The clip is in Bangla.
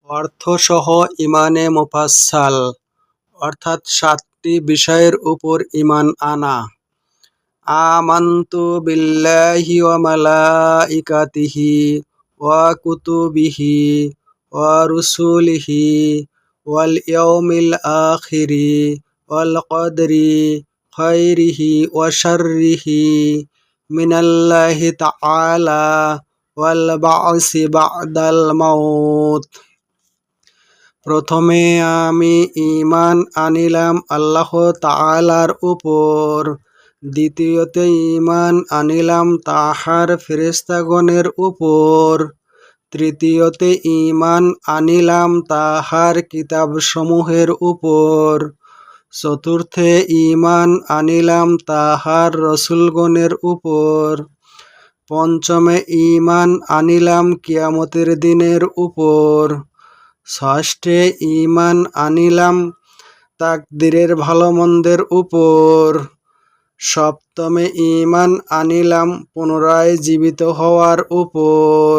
অর্থসহ ইমানে মুফাসসাল অর্থাৎ ৭টি বিষয়ের উপর ঈমান আনা। আমানতু বিল্লাহি ওয়া মালাইকাতিহি ওয়া কুতুবিহি ওয়া রুসুলিহি ওয়াল ইয়াউমিল আখিরি ওয়াল কদরি খাইরিহি ওয়া শাররিহি মিনাল্লাহি তাআলা ওয়াল বা'সি বা'দাল মাউত। প্রথমে আমি ঈমান আনিলাম আল্লাহ তাআলার উপর, দ্বিতীয়তে ঈমান আনিলাম তাঁহার ফেরেশতাগণের উপর, তৃতীয়তে ঈমান আনিলাম তাঁহার কিতাবসমূহের উপর, চতুর্থে ঈমান আনিলাম তাঁহার রাসূলগণের উপর, পঞ্চমে ঈমান আনিলাম কিয়ামতের দিনের উপর, ষষ্ঠে ঈমান আনিলাম তাকদীরের ভালো মন্দের উপর, সপ্তমে ঈমান আনিলাম পুনরায় জীবিত হওয়ার উপর।